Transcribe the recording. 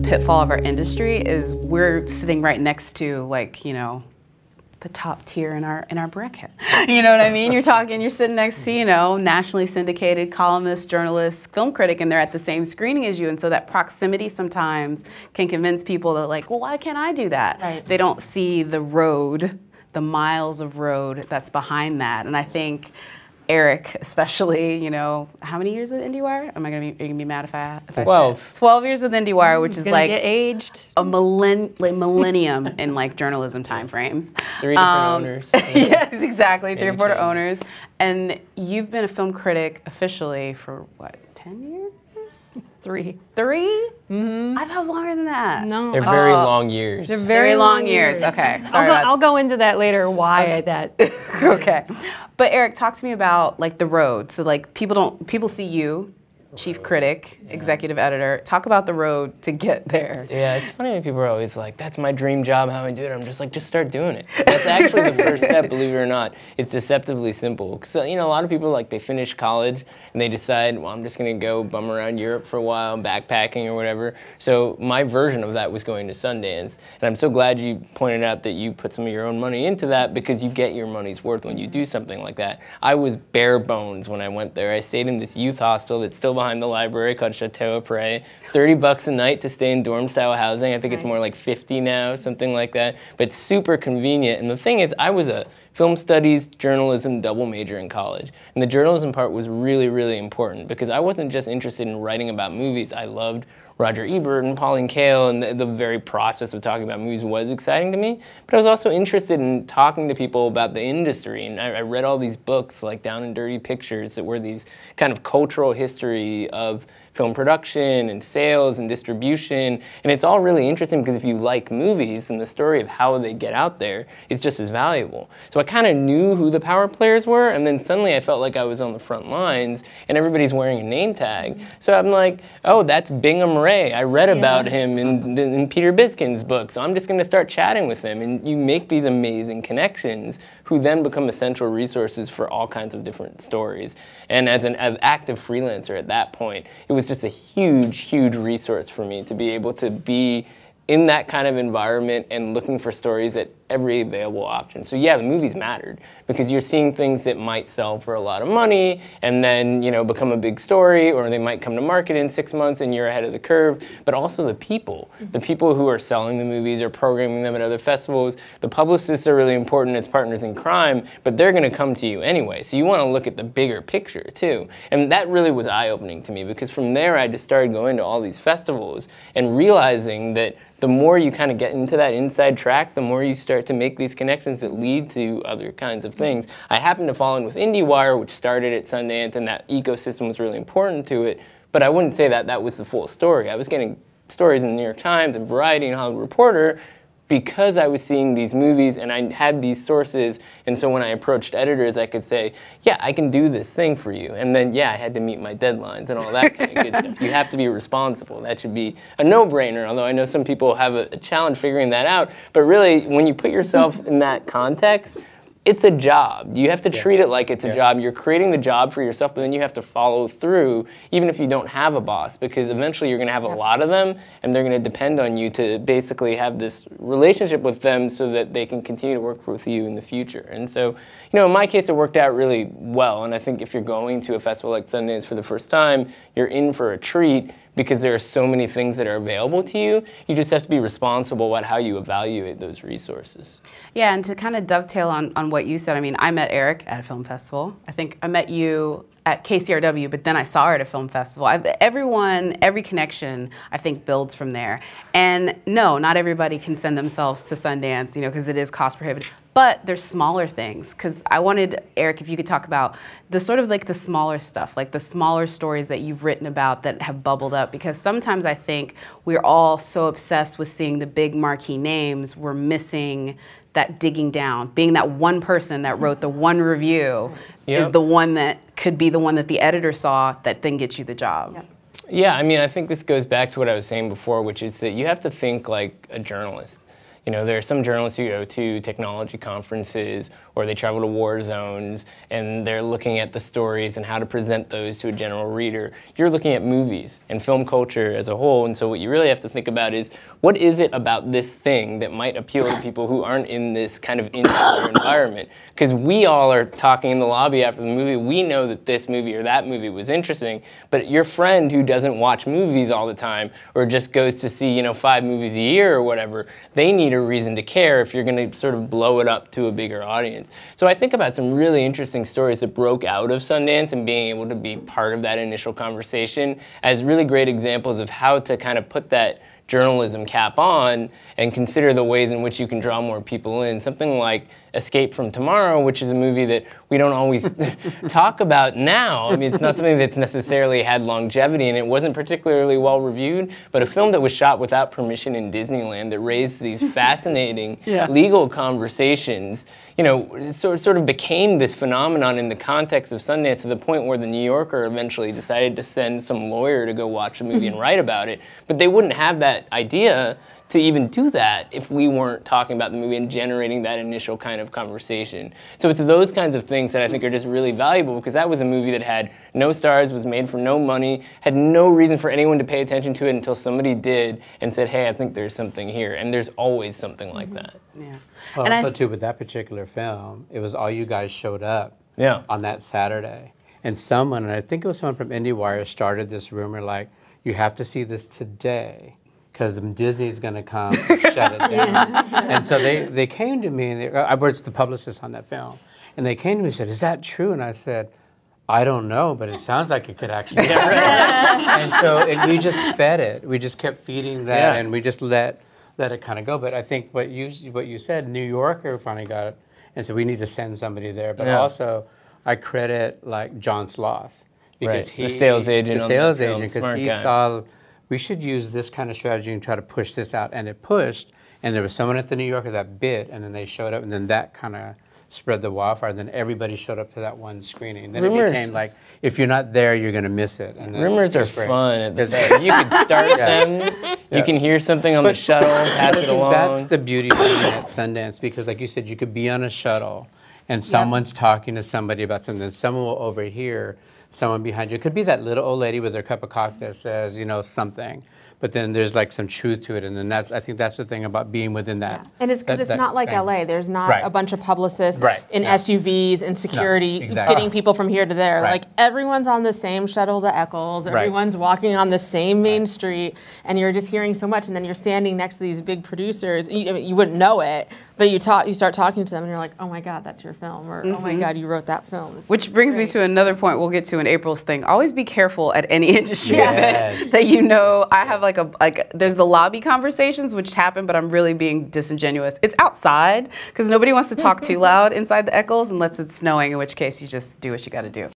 pitfall of our industry is we're sitting right next to, like, you know, the top tier in our bracket. You know what I mean? You're sitting next to, you know, nationally syndicated columnist, journalist, film critic, and they're at the same screening as you. And so that proximity sometimes can convince people that, like, well, why can't I do that? Right. They don't see the road, the miles of road that's behind that. And I think Eric, especially, you know, how many years with IndieWire? Are you gonna be mad if I 12. 12 years with IndieWire, which is like get aged. a millennium in like journalism timeframes. 3 different owners. Yes, exactly. 3 or 4 chains. owners. And you've been a film critic officially for what, 10 years? 3. 3? Mm-hmm. I thought it was longer than that. No. They're very long years. They're Very long years. Okay. Sorry. I'll go into that later. Why that? Okay. But Eric, talk to me about like the road. So like people see you, chief critic, executive editor. Talk about the road to get there. Yeah, it's funny when people are always like, that's my dream job, how I do it. I'm just like, just start doing it. That's actually the first step, believe it or not. It's deceptively simple. So, you know, a lot of people, like, they finish college and they decide, well, I'm just going to go bum around Europe for a while, backpacking or whatever. So my version of that was going to Sundance. And I'm so glad you pointed out that you put some of your own money into that, because you get your money's worth when you do something like that. I was bare bones when I went there. I stayed in this youth hostel that's still behind the library called Chateau Après. $30 a night to stay in dorm-style housing. I think it's more like 50 now, something like that. But super convenient. And the thing is, I was a film studies, journalism double major in college. And the journalism part was really, really important, because I wasn't just interested in writing about movies. I loved Roger Ebert and Pauline Kael, and the very process of talking about movies was exciting to me. But I was also interested in talking to people about the industry, and I read all these books like Down and Dirty Pictures that were these kind of cultural history of film production and sales and distribution, and it's all really interesting because if you like movies, then the story of how they get out there is just as valuable. So I kind of knew who the power players were, and then suddenly I felt like I was on the front lines and everybody's wearing a name tag. So I'm like, oh, that's Bingham Ray. I read about him in Peter Biskin's book, so I'm just going to start chatting with him, and you make these amazing connections who then become essential resources for all kinds of different stories. And as an active freelancer at that point, it was just a huge, huge resource for me to be able to be in that kind of environment and looking for stories at every available option. So yeah, the movies mattered, because you're seeing things that might sell for a lot of money and then, you know, become a big story, or they might come to market in 6 months and you're ahead of the curve. But also the people who are selling the movies or programming them at other festivals. The publicists are really important as partners in crime, but they're going to come to you anyway. So you want to look at the bigger picture too. And that really was eye-opening to me, because from there I just started going to all these festivals and realizing that the more you kind of get into that inside track, the more you start to make these connections that lead to other kinds of things. I happened to fall in with IndieWire, which started at Sundance, and that ecosystem was really important to it, but I wouldn't say that that was the full story. I was getting stories in the New York Times and Variety and Hollywood Reporter because I was seeing these movies and I had these sources, and so when I approached editors, I could say, yeah, I can do this thing for you. And then, yeah, I had to meet my deadlines and all that kind of good stuff. You have to be responsible. That should be a no-brainer, although I know some people have a challenge figuring that out. But really, when you put yourself in that context, it's a job. You have to treat it like it's a job. You're creating the job for yourself, but then you have to follow through, even if you don't have a boss, because eventually you're going to have a lot of them, and they're going to depend on you to basically have this relationship with them so that they can continue to work with you in the future. And so, you know, in my case, it worked out really well. And I think if you're going to a festival like Sundance for the first time, you're in for a treat, because there are so many things that are available to you. You just have to be responsible about how you evaluate those resources. Yeah, and to kind of dovetail on what you said, I mean, I met Eric at a film festival. I think I met you at KCRW, but then I saw her at a film festival. Every connection, I think, builds from there. And no, not everybody can send themselves to Sundance, you know, because it is cost prohibitive. But there's smaller things, because I wanted, Eric, if you could talk about the sort of like the smaller stuff, like the smaller stories that you've written about that have bubbled up, because sometimes I think we're all so obsessed with seeing the big marquee names, we're missing that digging down, being that one person that wrote the one review is the one that could be the one that the editor saw that then gets you the job. Yeah, I mean, I think this goes back to what I was saying before, which is that you have to think like a journalist. You know, there are some journalists who go to technology conferences or they travel to war zones and they're looking at the stories and how to present those to a general reader. You're looking at movies and film culture as a whole, and so what you really have to think about is, what is it about this thing that might appeal to people who aren't in this kind of insular environment? Because we all are talking in the lobby after the movie, we know that this movie or that movie was interesting, but your friend who doesn't watch movies all the time or just goes to see, you know, 5 movies a year or whatever, they need a reason to care if you're going to sort of blow it up to a bigger audience. So I think about some really interesting stories that broke out of Sundance and being able to be part of that initial conversation as really great examples of how to kind of put that journalism cap on and consider the ways in which you can draw more people in. Something like Escape from Tomorrow, which is a movie that we don't always talk about now. I mean, it's not something that's necessarily had longevity, and it wasn't particularly well reviewed, but a film that was shot without permission in Disneyland that raised these fascinating legal conversations, you know, it sort of became this phenomenon in the context of Sundance to the point where the New Yorker eventually decided to send some lawyer to go watch the movie and write about it. But they wouldn't have that idea to even do that if we weren't talking about the movie and generating that initial kind of conversation. So it's those kinds of things that I think are just really valuable, because that was a movie that had no stars, was made for no money, had no reason for anyone to pay attention to it until somebody did and said, hey, I think there's something here. And there's always something like that. Yeah. Well, And also too, with that particular film, it was all you guys showed up on that Saturday. And someone, and I think it was someone from IndieWire, started this rumor like, you have to see this today, because Disney's going to come and shut it down. And so they came to me, and I was the publicist on that film, and they came to me and said, is that true? And I said, I don't know, but it sounds like it could actually be. And so we just fed it. We just kept feeding that, and we just let it kind of go. But I think what you said, New Yorker finally got it, and so we need to send somebody there. But also, I credit like John Sloss, because the sales agent, because he saw, we should use this kind of strategy and try to push this out. And it pushed, and there was someone at the New Yorker that bit, and then they showed up, and then that kind of spread the wildfire. Then everybody showed up to that one screening. Then it became like, if you're not there, you're going to miss it. And rumors are fun. At the time. You can start them. You can hear something on the shuttle, pass it along. That's the beauty of being at Sundance, because like you said, you could be on a shuttle, and someone's talking to somebody about something. Someone will overhear someone behind you. It could be that little old lady with her cup of coffee that says, you know, something. But then there's like some truth to it, and then I think that's the thing about being within that. And it's because it's not like thing. LA. There's not a bunch of publicists in SUVs and security exactly. getting people from here to there. Like everyone's on the same shuttle to Eccles. Everyone's walking on the same main street, and you're just hearing so much. And then you're standing next to these big producers. You wouldn't know it, but you start talking to them, and you're like, oh my God, that's your film, or oh my God, you wrote that film. Which brings me to another point we'll get to in April's thing. Always be careful at any industry event that you know. I have like there's the lobby conversations which happen, but I'm really being disingenuous. It's outside because nobody wants to talk too loud inside the Eccles unless it's snowing, in which case you just do what you got to do.